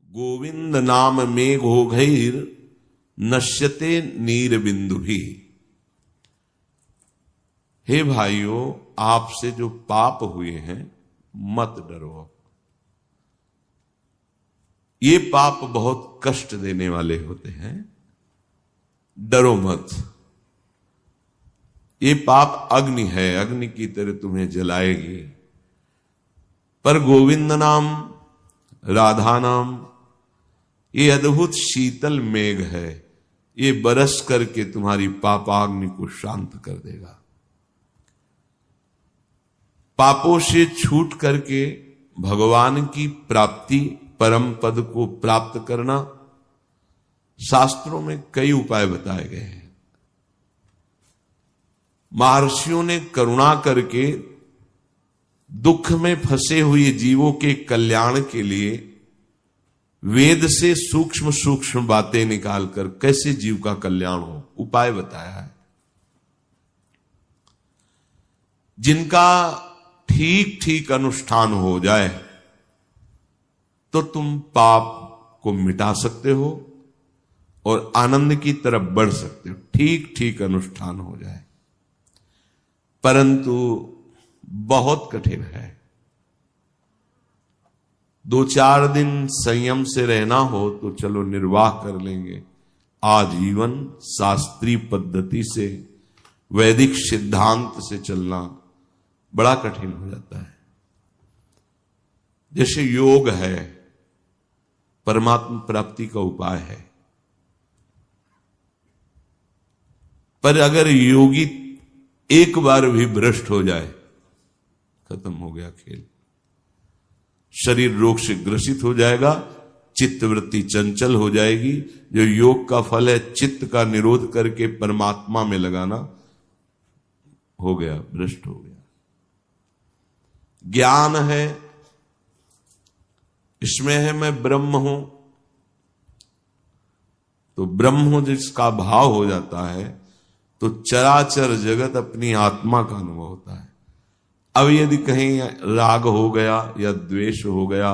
गोविंद नाम मेघो घैर नश्यते नीर बिंदु भी। हे भाइयों, आपसे जो पाप हुए हैं मत डरो। ये पाप बहुत कष्ट देने वाले होते हैं, डरो मत। ये पाप अग्नि है, अग्नि की तरह तुम्हें जलाएगी। पर गोविंद नाम, राधा नाम, ये अद्भुत शीतल मेघ है, ये बरस करके तुम्हारी पापाग्नि को शांत कर देगा। पापों से छूट करके भगवान की प्राप्ति, परम पद को प्राप्त करना, शास्त्रों में कई उपाय बताए गए हैं। महर्षियों ने करुणा करके दुख में फंसे हुए जीवों के कल्याण के लिए वेद से सूक्ष्म सूक्ष्म बातें निकालकर कैसे जीव का कल्याण हो, उपाय बताया है। जिनका ठीक ठीक अनुष्ठान हो जाए तो तुम पाप को मिटा सकते हो और आनंद की तरफ बढ़ सकते हो। ठीक ठीक अनुष्ठान हो जाए, परंतु बहुत कठिन है। 2-4 दिन संयम से रहना हो तो चलो निर्वाह कर लेंगे। आजीवन शास्त्रीय पद्धति से, वैदिक सिद्धांत से चलना बड़ा कठिन हो जाता है। जैसे योग है, परमात्मा प्राप्ति का उपाय है, पर अगर योगी एक बार भी भ्रष्ट हो जाए, खत्म हो गया खेल। शरीर रोग से ग्रसित हो जाएगा, चित्तवृत्ति चंचल हो जाएगी। जो योग का फल है चित्त का निरोध करके परमात्मा में लगाना, हो गया, भ्रष्ट हो गया। ज्ञान है, इसमें है मैं ब्रह्म हूं, तो ब्रह्म जिसका भाव हो जाता है तो चराचर जगत अपनी आत्मा का अनुभव होता है। अब यदि कहीं राग हो गया या द्वेष हो गया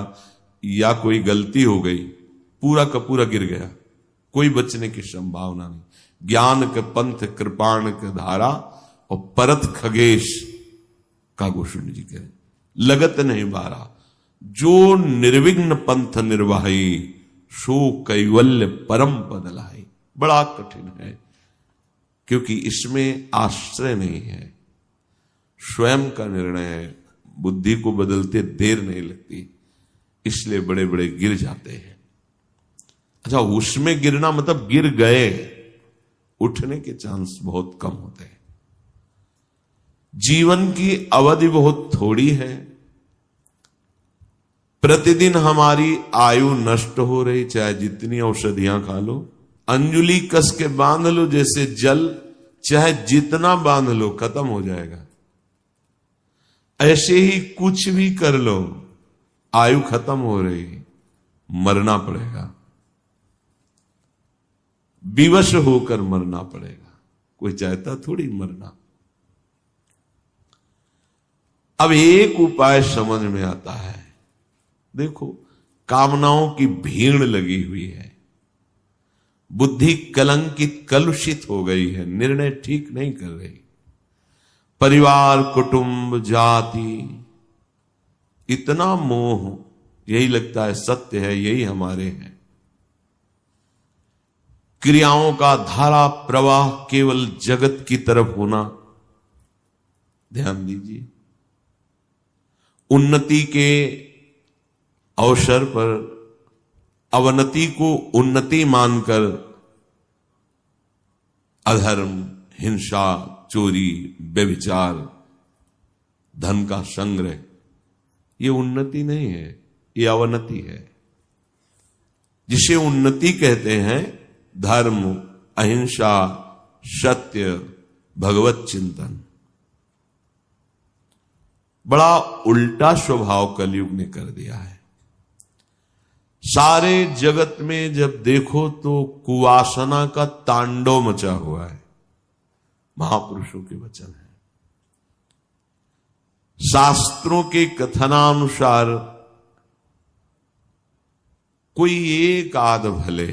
या कोई गलती हो गई, पूरा का पूरा गिर गया, कोई बचने की संभावना नहीं। ज्ञान के पंथ कृपाण के धारा और परत खगेश का गोस्वामी जी कहे, लगत नहीं बारा, जो निर्विघ्न पंथ निर्वाही, सो कैवल्य परम पद लाई। बड़ा कठिन है, क्योंकि इसमें आश्रय नहीं है, स्वयं का निर्णय है। बुद्धि को बदलते देर नहीं लगती, इसलिए बड़े बड़े गिर जाते हैं। अच्छा, उसमें गिरना मतलब गिर गए, उठने के चांस बहुत कम होते हैं। जीवन की अवधि बहुत थोड़ी है, प्रतिदिन हमारी आयु नष्ट हो रही, चाहे जितनी औषधियां खा लो, अंजुली कस के बांध लो जैसे जल, चाहे जितना बांध लो खत्म हो जाएगा। ऐसे ही कुछ भी कर लो, आयु खत्म हो रही, मरना पड़ेगा, विवश होकर मरना पड़ेगा। कोई चाहता थोड़ी मरना। अब एक उपाय समझ में आता है। देखो, कामनाओं की भीड़ लगी हुई है, बुद्धि कलंकित कलुषित हो गई है, निर्णय ठीक नहीं कर रही। परिवार, कुटुंब, जाति, इतना मोह, यही लगता है सत्य है, यही हमारे हैं। क्रियाओं का धारा प्रवाह केवल जगत की तरफ होना। ध्यान दीजिए, उन्नति के अवसर पर अवनति को उन्नति मानकर अधर्म, हिंसा, चोरी, व्यभिचार, धन का संग्रह, ये उन्नति नहीं है, ये अवनति है। जिसे उन्नति कहते हैं धर्म, अहिंसा, सत्य, भगवत चिंतन। बड़ा उल्टा स्वभाव कलयुग ने कर दिया है। सारे जगत में जब देखो तो कुवासना का तांडव मचा हुआ है। महापुरुषों के वचन है, शास्त्रों के कथनानुसार कोई एक आध भले,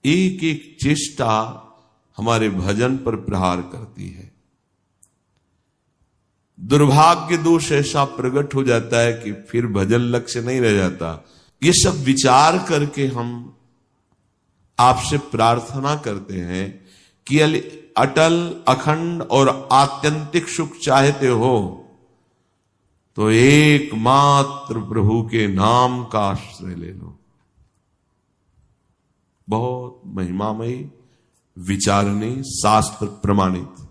एक एक चेष्टा हमारे भजन पर प्रहार करती है। दुर्भाग्य दोष ऐसा प्रकट हो जाता है कि फिर भजन लक्ष्य नहीं रह जाता। ये सब विचार करके हम आपसे प्रार्थना करते हैं कि अटल, अखंड और आत्यंतिक सुख चाहते हो तो एकमात्र प्रभु के नाम का आश्रय ले लो। बहुत महिमामयी, विचारणी, शास्त्र प्रमाणित।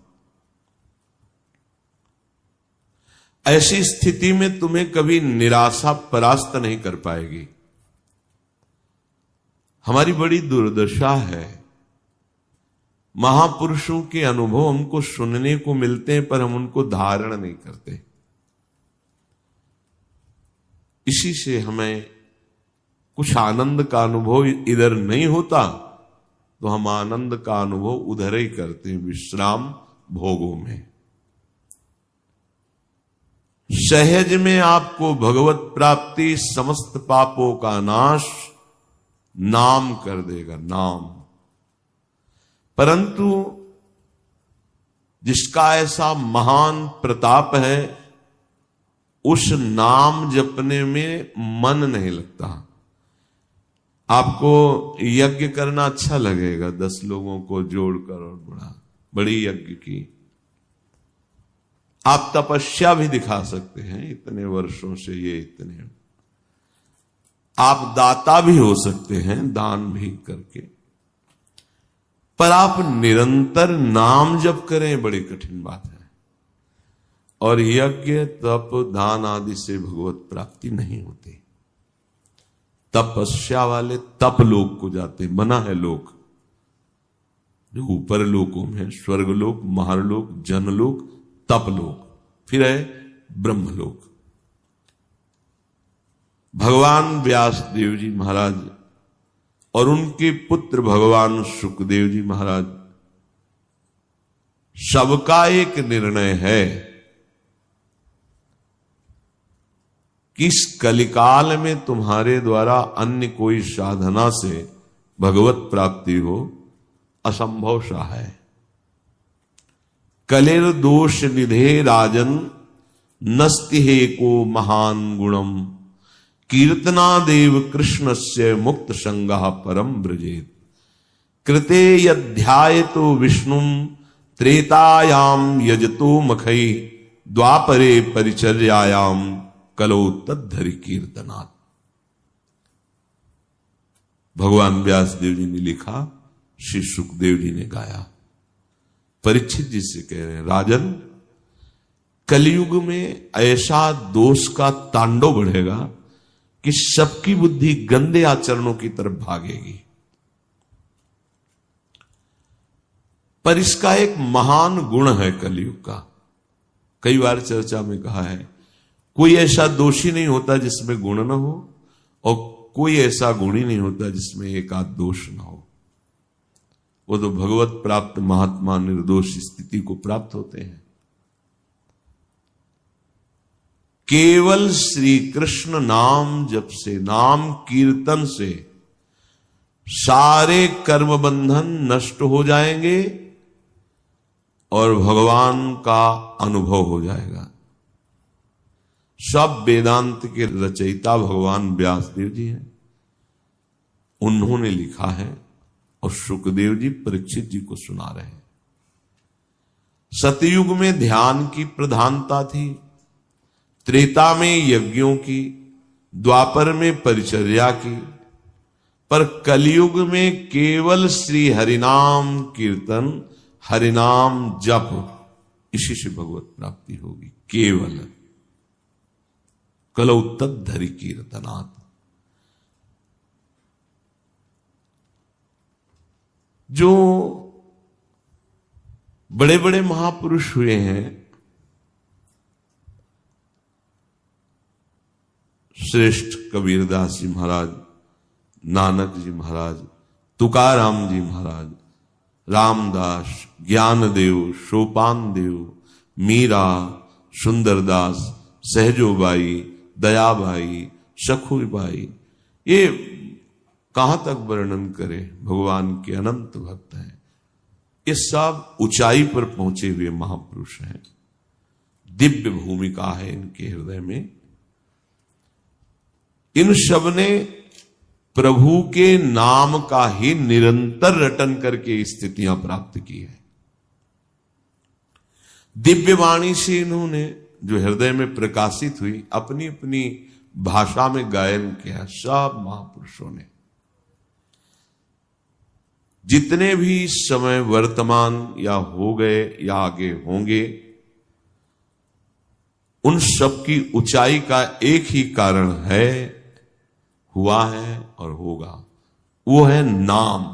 ऐसी स्थिति में तुम्हें कभी निराशा परास्त नहीं कर पाएगी। हमारी बड़ी दुर्दशा है, महापुरुषों के अनुभव हमको सुनने को मिलते हैं पर हम उनको धारण नहीं करते। इसी से हमें कुछ आनंद का अनुभव इधर नहीं होता तो हम आनंद का अनुभव उधर ही करते हैं, विश्राम भोगों में। सहज में आपको भगवत प्राप्ति, समस्त पापों का नाश नाम कर देगा, नाम। परंतु जिसका ऐसा महान प्रताप है, उस नाम जपने में मन नहीं लगता। आपको यज्ञ करना अच्छा लगेगा, 10 लोगों को जोड़कर और बड़ी यज्ञ की। आप तपस्या भी दिखा सकते हैं, इतने वर्षों से ये इतने। आप दाता भी हो सकते हैं, दान भी करके। पर आप निरंतर नाम जप करें, बड़ी कठिन बात है। और यज्ञ, तप, दान आदि से भगवत प्राप्ति नहीं होती। तपस्या वाले तप लोक को जाते, मना है लोक जो ऊपर लोकों में, स्वर्गलोक, महारलोक, जनलोक, तपलोक, फिर है ब्रह्मलोक। भगवान व्यास देव जी महाराज और उनके पुत्र भगवान सुखदेव जी महाराज, सबका एक निर्णय है कि इस कलिकाल में तुम्हारे द्वारा अन्य कोई साधना से भगवत प्राप्ति हो असंभव सा है। कलेर दोष निधे राजन नस्ति हे को महान गुणम कीर्तना देव कृष्णस्य मुक्त संगः परम ब्रजेत कृते यध्यायतो विष्णुम त्रेतायाम यजतो मखई द्वापरे परिचर्यायाम कलो तद्धरि कीर्तनात्। भगवान व्यास देव जी ने लिखा, श्री सुखदेव जी ने गाया। परीक्षित जी से कह रहे हैं, राजन, कलयुग में ऐसा दोष का तांडव बढ़ेगा कि सबकी बुद्धि गंदे आचरणों की तरफ भागेगी। पर इसका एक महान गुण है कलयुग का। कई बार चर्चा में कहा है, कोई ऐसा दोषी नहीं होता जिसमें गुण न हो, और कोई ऐसा गुणी नहीं होता जिसमें एक आध दोष न हो। वो तो भगवत प्राप्त महात्मा निर्दोष स्थिति को प्राप्त होते हैं। केवल श्री कृष्ण नाम जप से, नाम कीर्तन से सारे कर्म बंधन नष्ट हो जाएंगे और भगवान का अनुभव हो जाएगा। सब वेदांत के रचयिता भगवान व्यासदेव जी हैं, उन्होंने लिखा है और सुखदेव जी परीक्षित जी को सुना रहे हैं। सतयुग में ध्यान की प्रधानता थी, त्रेता में यज्ञों की, द्वापर में परिचर्या की, पर कलयुग में केवल श्री हरिनाम कीर्तन, हरिनाम जप, इसी से भगवत प्राप्ति होगी। केवल कलौ तद्धरि कीर्तनात्। जो बड़े बड़े महापुरुष हुए हैं, श्रेष्ठ कबीरदास जी महाराज, नानक जी महाराज, तुकाराम जी महाराज, रामदास, ज्ञानदेव, सोपान देव, मीरा, सुंदरदास, सहजोबाई, दयाबाई, सखुबाई, ये कहां तक वर्णन करे, भगवान के अनंत भक्त हैं, ये सब ऊंचाई पर पहुंचे हुए महापुरुष हैं। दिव्य भूमिका है इनके हृदय में। इन सब ने प्रभु के नाम का ही निरंतर रटन करके स्थितियां प्राप्त की है। दिव्य वाणी से इन्होंने जो हृदय में प्रकाशित हुई, अपनी अपनी भाषा में गायन किया। सब महापुरुषों ने जितने भी समय वर्तमान या हो गए या आगे होंगे, उन सब की ऊंचाई का एक ही कारण है, हुआ है और होगा, वो है नाम।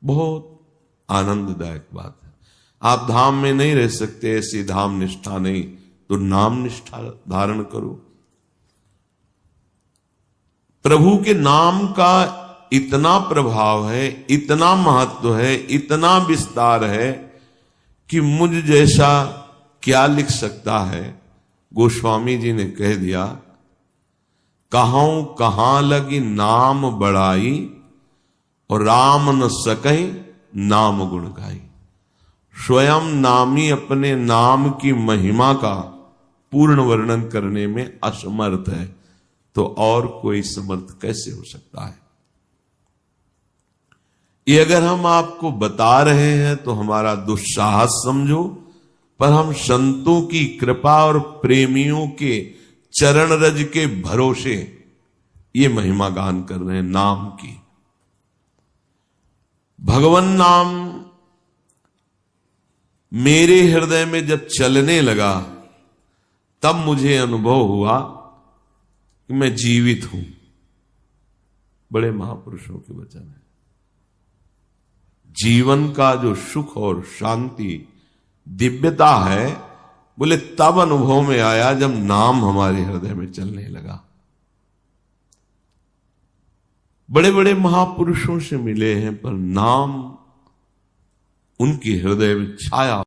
बहुत आनंददायक बात है। आप धाम में नहीं रह सकते, ऐसी धाम निष्ठा नहीं, तो नाम निष्ठा धारण करो। प्रभु के नाम का इतना प्रभाव है, इतना महत्व है, इतना विस्तार है कि मुझ जैसा क्या लिख सकता है। गोस्वामी जी ने कह दिया, कहूं कहां लगी नाम बड़ाई, और राम न सकई नाम गुण गाई। स्वयं नामी अपने नाम की महिमा का पूर्ण वर्णन करने में असमर्थ है, तो और कोई समर्थ कैसे हो सकता है। ये अगर हम आपको बता रहे हैं तो हमारा दुस्साहस समझो, पर हम संतों की कृपा और प्रेमियों के चरण रज के भरोसे ये महिमा गान कर रहे हैं नाम की। भगवान नाम मेरे हृदय में जब चलने लगा, तब मुझे अनुभव हुआ कि मैं जीवित हूं। बड़े महापुरुषों के वचन है। जीवन का जो सुख और शांति, दिव्यता है, बोले तब अनुभव में आया जब नाम हमारे हृदय में चलने लगा। बड़े बड़े महापुरुषों से मिले हैं, पर नाम उनके हृदय में छाया।